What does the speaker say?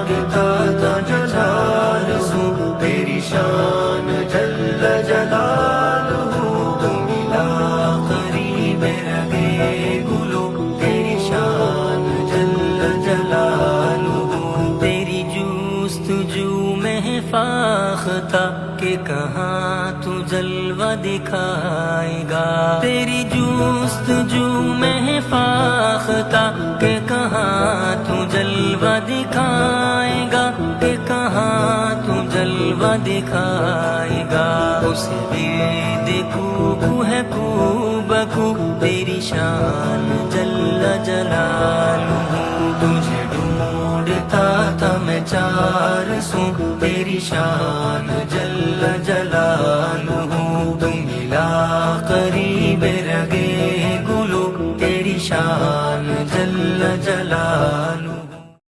ڈھونڈتا تھا جلال سو تیری شان جل جلالہ، تو ملا قریب رگے گلو تیری شان جل جلالہ، تیری جستجو میں فاختہ کہ کہاں تو جلوہ دکھائے گا، تیری جستجو میں فاختہ کہ کہاں تو جلوہ دکھائے گا، کہ کہاں تو جلوہ دکھائے گا، اسے دل دیکھو کو ہے کو بکو تیری شان جل جلالہ، تجھے ڈھونڈتا تھا میں چار سو تیری شان جل